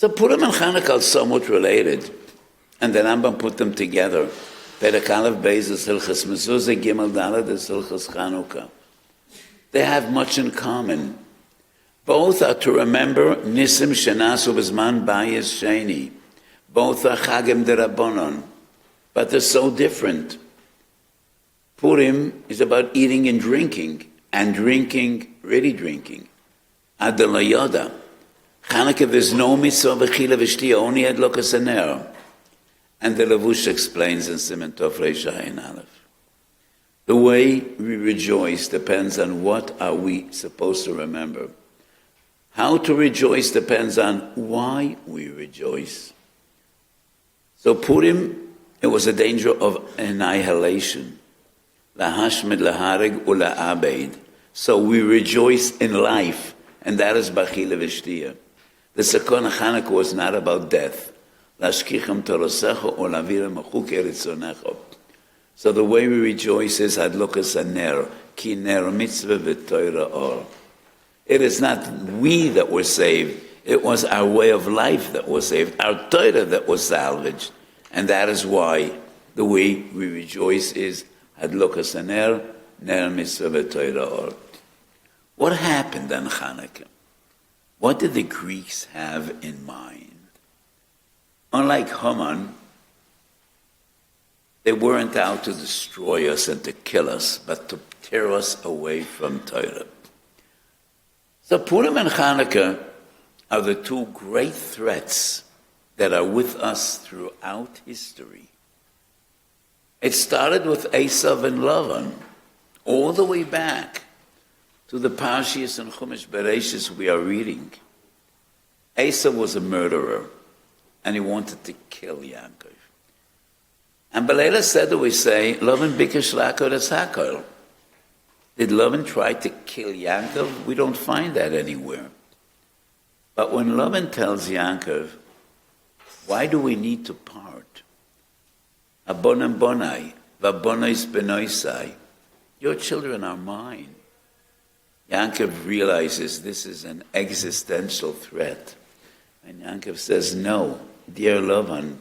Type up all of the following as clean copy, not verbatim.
Purim and Chanukah are somewhat related, and the Rambam put them together. Perek Aleph Beis is Hilchas Mezuzah, Gimel Daled is Hilchas Chanukah. They have much in common. Both are to remember Nisim Shenasu B'Zman Bayis Sheni. Both are Chagim D'Rabbanon, but they're so different. Purim is about eating and drinking, really drinking. Adela Yoda. Chanukah, there's no mitzvah v'chila v'shtia, only adlokas haner. And the Levush explains in Siman Tov Reish Ayin Aleph. The way we rejoice depends on what are we supposed to remember. How to rejoice depends on why we rejoice. So Purim, it was a danger of annihilation. Lahashmid, laharig, ula'abeid. So we rejoice in life, and that is b'chila v'shtia. The Sakon Chanukah was not about death. Lashkicham torosecho olavirem achuk eritzonecho. So the way we rejoice is adlokas haner, ki ner mitzvah v'toira or. It is not we that were saved. It was our way of life that was saved, our Torah that was salvaged. And that is why the way we rejoice is Hadlokas haner, ner mitzvah v'toira or. What happened on Chanukah? What did the Greeks have in mind? Unlike Haman, they weren't out to destroy us and to kill us, but to tear us away from Torah. So Purim and Chanukah are the two great threats that are with us throughout history. It started with Esav and Lavan, all the way back to the Parshiyos and Chumash Bereshis we are reading. Esav was a murderer, and he wanted to kill Yaakov. And Belela said that we say, Lavan bikesh lakor es hakol. Did Lavan try to kill Yaakov? We don't find that anywhere. But when Lavan tells Yaakov, why do we need to part? Abonam bonai, vabonois benoisai. Your children are mine. Yaakov realizes this is an existential threat. And Yaakov says, no, dear Lavan,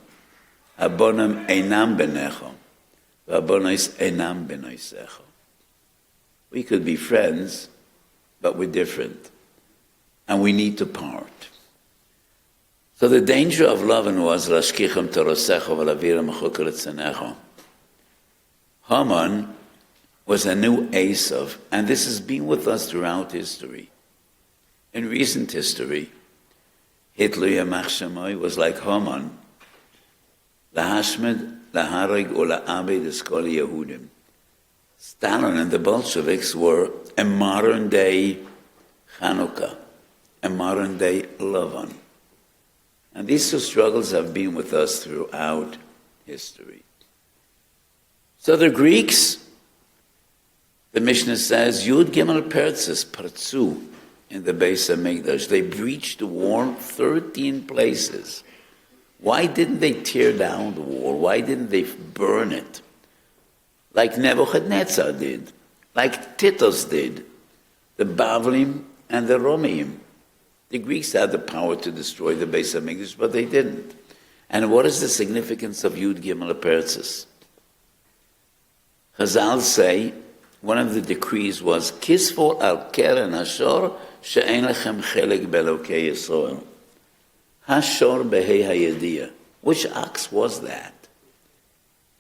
abonam einam benecho, vabonois einam benoisecho. We could be friends, but we're different. And we need to part. So the danger of Lavan was, Lashkicham torosecho v'laviram achukar etzanecho. Haman was a new Esav, and this has been with us throughout history. In recent history, Hitler Yamach Shemoy was like Haman, lahashmed, laharig, ula'abed eskol Yehudim. Stalin and the Bolsheviks were a modern-day Chanukah, a modern-day Lavan. And these two struggles have been with us throughout history. So the Greeks, the Mishnah says, Yud Gimel Pertzes, Partzu, in the Beis HaMikdash. They breached the wall 13 places. Why didn't they tear down the wall? Why didn't they burn it? Like Nebuchadnezzar did, like Titus did, the Bavlim and the Romeim. The Greeks had the power to destroy the Beis HaMikdash, but they didn't. And what is the significance of Yud Gimel Pertzes? Chazal say, one of the decrees was, Kisfo al keren hashor she'en lechem chelek belokei Yisrael. Hashor behei hayediyah. Which ox was that?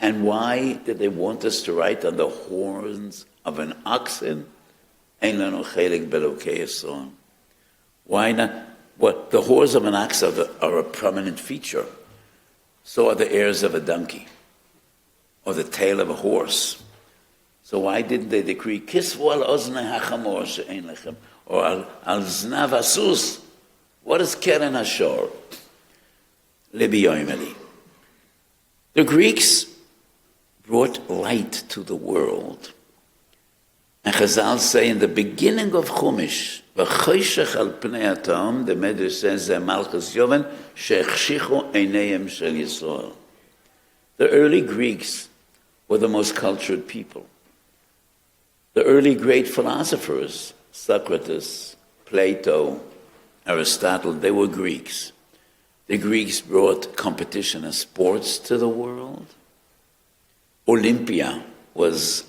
And why did they want us to write on the horns of an oxen? Ein lanu chelek belokei Yisrael. Why not? What, the horns of an ox are a prominent feature. So are the ears of a donkey, or the tail of a horse. So why didn't they decree kisvu al ozne hachamor she'ein lechem, or al znav asus? What is keren hashor? Libi yoimeli. The Greeks brought light to the world. And Chazal say in the beginning of Chumash, v'choshech al pnei hatam, the Medrash says, Malchus Yovan, she'echshichu einayim shel Yisrael. The early Greeks were the most cultured people. The early great philosophers, Socrates, Plato, Aristotle, they were Greeks. The Greeks brought competition and sports to the world. Olympia was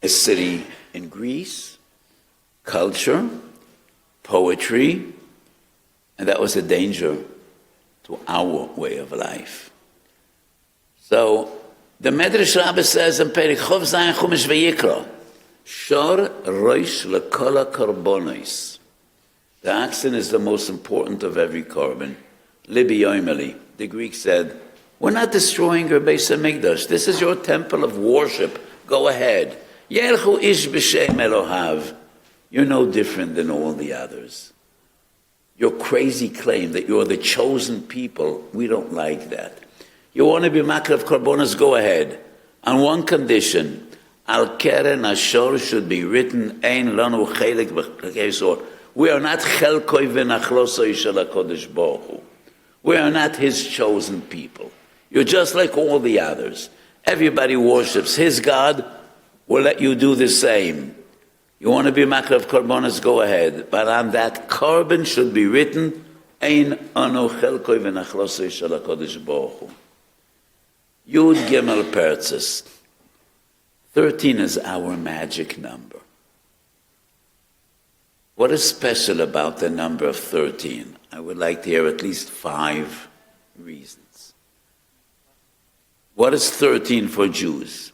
a city in Greece, culture, poetry, and that was a danger to our way of life. So the Medrash Rabbah says in Perek Chov Zayin Chumash Vayikra, Shor Roish Lekol HaKorbanos. The oxen is the most important of every korban. Libi Yoimeli. The Greek said, we're not destroying your Beis HaMikdash. This is your temple of worship. Go ahead. Yerchu ish b'shem Elohav. You're no different than all the others. Your crazy claim that you're the chosen people, we don't like that. You want to be makar of korbanos, go ahead. On one condition, Al Keren Ashor should be written, Ein lanu chelik b'chesor. We are not chelkoi v'nachlosoi shel HaKadosh Baruch Hu. We are not his chosen people. You're just like all the others. Everybody worships his God. We'll let you do the same. You want to be makar of korbanos, go ahead. But on that korban should be written, Ein anu chelkoi v'nachlosoi shel HaKadosh Baruch Hu. Yud Gimel Pertzes. 13 is our magic number. What is special about the number of 13? I would like to hear at least 5 reasons. What is 13 for Jews?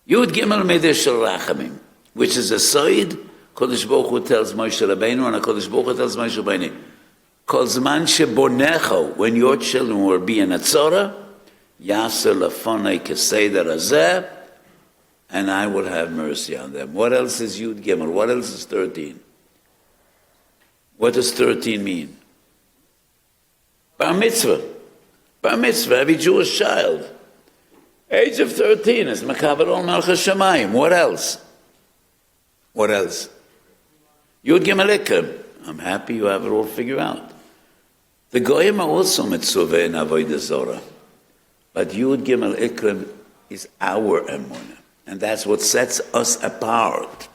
Yud Gimel Mideh Shel Rachamim, which is a side Kodesh Baruch Hu tells Moshe Rabbeinu, and Kodesh Baruch Hu tells Moshe Rabbeinu, Kol Zman Shebonecho, when your children will be in a tzorah, Yasser Lafonei Keseder Hazeh, and I will have mercy on them. What else is Yud Gimel? What else is 13? What does 13 mean? Bar mitzvah. Bar mitzvah, every Jewish child. Age of 13 is Makaber Ol Malchus Shamayim. What else? What else? Yud Gimel Ikrim. I'm happy you have it all figured out. The Goyim are also mitzvah in Avodah Zorah. But Yud Gimel Ikrim is our emunah. And that's what sets us apart.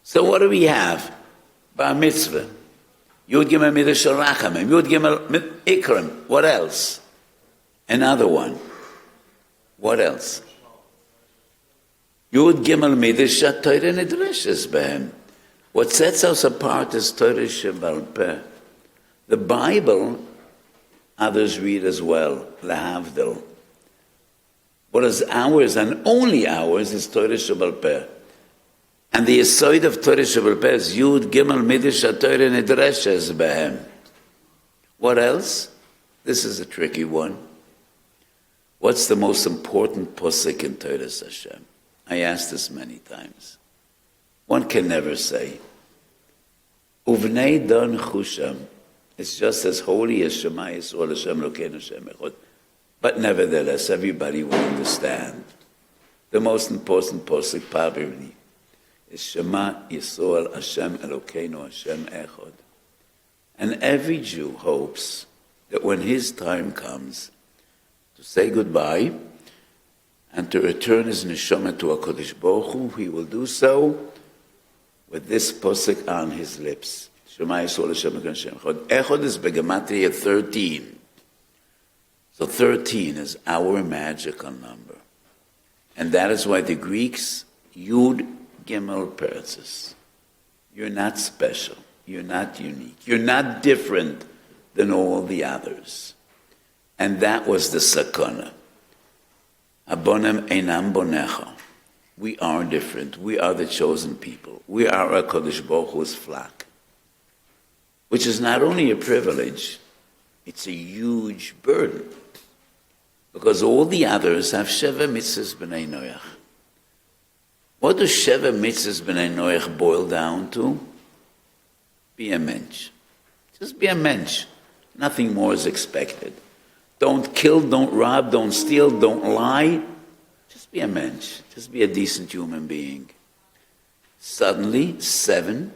So what do we have? Bar mitzvah. Yud Gimel Mideh Shel Rachamim. Yud Gimel Ikrim. What else? Another one. What else? Yud Gimel Mideh Shel Torah Nidreshes Behem. What sets us apart is Torah Shebal Peh. The Bible, others read as well, Lahavdil. What is ours and only ours is Torah Shebal Peh. And the aside of Torah Shebal Peh is Yud Gimel Mideh Shel Torah Nidreshes Behem. What else? This is a tricky one. What's the most important posuk in Torah Hashem? I asked this many times. One can never say. Uvnei Don Chusham is just as holy as Shema Yisrael Hashem Elokeinu Hashem Echad. But nevertheless, everybody will understand. The most important posuk probably is Shema Yisrael Hashem Elokeinu Hashem Echad. And every Jew hopes that when his time comes to say goodbye and to return his neshama to HaKadosh Baruch Hu, he will do so with this posuk on his lips. Shema Yisrael Hashem Elokeinu Hashem Echad. Echad is Begematria 13. So 13 is our magical number. And that is why the Greeks, Yud Gimel Pertzes. You're not special. You're not unique. You're not different than all the others. And that was the sakana. Abonem einam bonecha. We are different. We are the chosen people. We are HaKadosh Baruch Hu's flock. Which is not only a privilege, it's a huge burden. Because all the others have Sheva Mitzvahs B'nai Noach. What does Sheva Mitzvahs B'nai Noach boil down to? Be a mensch. Just be a mensch. Nothing more is expected. Don't kill, don't rob, don't steal, don't lie. Just be a mensch. Just be a decent human being. Suddenly, 7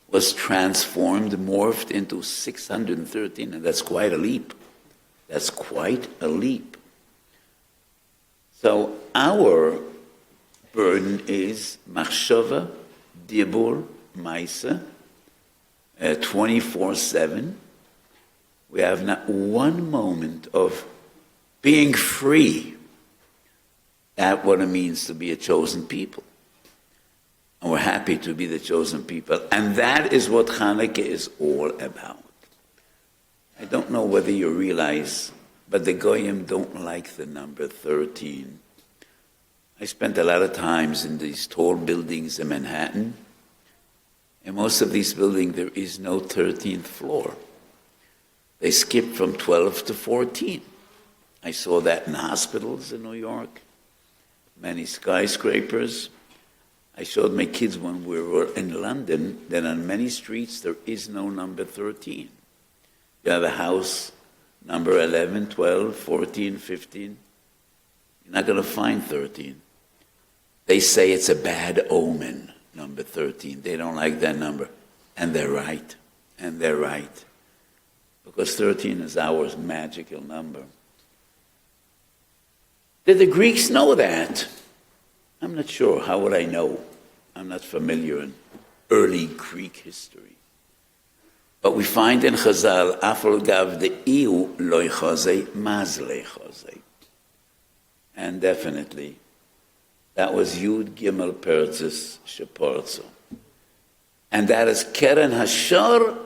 was transformed, morphed into 613, and that's quite a leap. That's quite a leap. So our burden is machshava, dibur, maisa, 24/7, we have not one moment of being free. That's what it means to be a chosen people. And we're happy to be the chosen people. And that is what Chanukah is all about. I don't know whether you realize, but the Goyim don't like the number 13. I spent a lot of times in these tall buildings in Manhattan. In most of these buildings, there is no 13th floor. They skip from 12 to 14. I saw that in hospitals in New York, many skyscrapers. I showed my kids when we were in London that on many streets there is no number 13. You have a house, number 11, 12, 14, 15. You're not going to find 13. They say it's a bad omen, number 13. They don't like that number. And they're right. And they're right. Because 13 is our magical number. Did the Greeks know that? I'm not sure. How would I know? I'm not familiar in early Greek history. But we find in Chazal, Afal gav de iu loy chazei, maz le chazei. And definitely, that was Yud Gimel Pertzis Sheporzo. And that is Keren Hashar,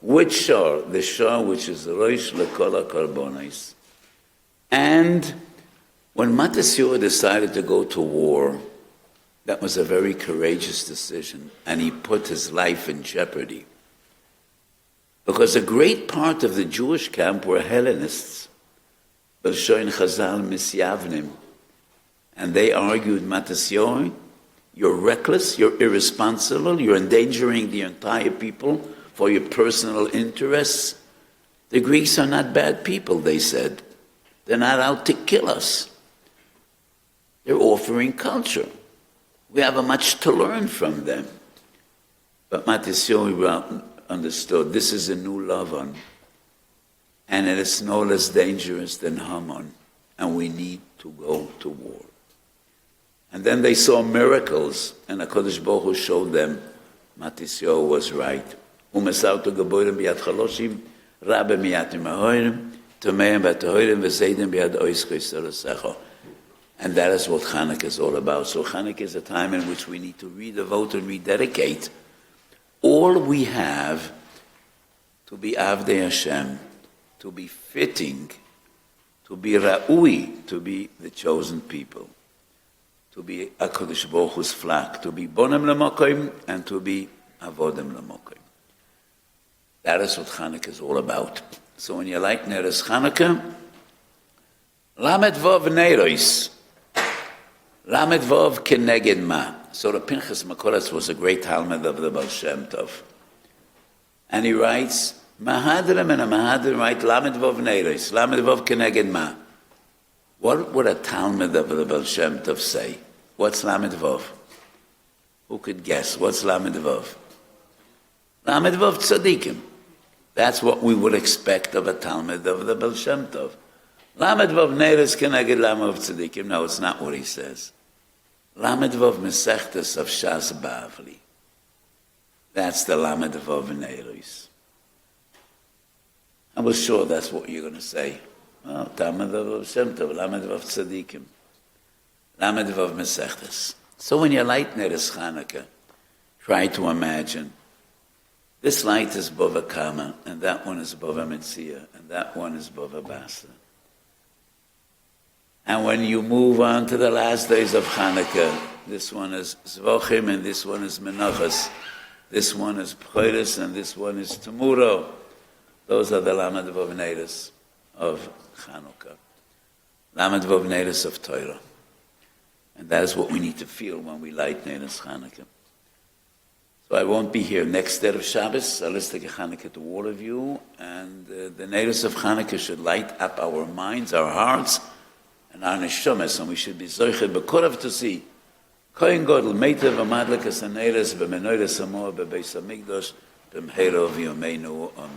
which Shar? The Shar which is Rosh Lekola Karbonis. And when Matisyahu decided to go to war, that was a very courageous decision, and he put his life in jeopardy. Because a great part of the Jewish camp were Hellenists, Belshoin Chazal Misyavnim, and they argued, Matisyahu, you're reckless, you're irresponsible, you're endangering the entire people for your personal interests. The Greeks are not bad people, they said. They're not out to kill us. They're offering culture. We have much to learn from them. But Matisyahu understood this is a new Lavan, and it is no less dangerous than Haman, and we need to go to war. And then they saw miracles, and HaKadosh Baruch Hu showed them Matisyahu was right. Umesautu geborim biyad chaloshim, rabbe miyat imahorim, tomeim batahorim, v'seidim biyad oisko yisrasecho. And that is what Chanukah is all about. So Chanukah is a time in which we need to redevote and rededicate all we have to be Avdei Hashem, to be fitting, to be Ra'ui, to be the chosen people, to be HaKadosh Baruch Hu's flock, to be Bonem L'Mokoim, and to be Avodem L'Mokoim. That is what Chanukah is all about. So when you like Neres Chanukah, Lamed Vov Neiros, Lamed Vov Keneged Ma. So the Pinchas Makoras was a great Talmud of the Baal Shem Tov. And he writes, Mahadrim and a Mahadrim write, Lamed Vov Neiros, Lamed Vov Keneged Ma. What would a Talmud of the Baal Shem Tov say? What's Lamed Vov? Who could guess? What's Lamed Vov? Lamed Vov Tzadikim. That's what we would expect of a Talmud of the Baal Shem Tov. Lamed Vav Neiros Keneged Lamed Vav Tzadikim. No, it's not what he says. Lamed Vav Mesechtes of Shas Bavli. That's the Lamed Vav Neiros. I was sure that's what you're going to say. Oh, Talmud Vav Shem Tov, Lamed Vav Tzadikim. Lamed Vav Mesechtes. So when you light Neres Chanukah, try to imagine this light is Bava Kama, and that one is Bava Metzia, and that one is Bava Basa. And when you move on to the last days of Chanukah, this one is Zvochim, and this one is Menachos. This one is Pchoros, and this one is Temuro. Those are the Lamed Vav Neiros of Chanukah. Lamed Vav Neiros of Torah. And that is what we need to feel when we light Neres Chanukah. So I won't be here next day of Shabbos. I'll listen to Chanukah to all of you. And the Neres of Chanukah should light up our minds, our hearts, and our neshamas, and we should be zoiched b'korav to see Kohen Gadol meitav amadlikas haneres b'menoras hamor b'beis hamikdash b'mheira of Yomeinu. Amen.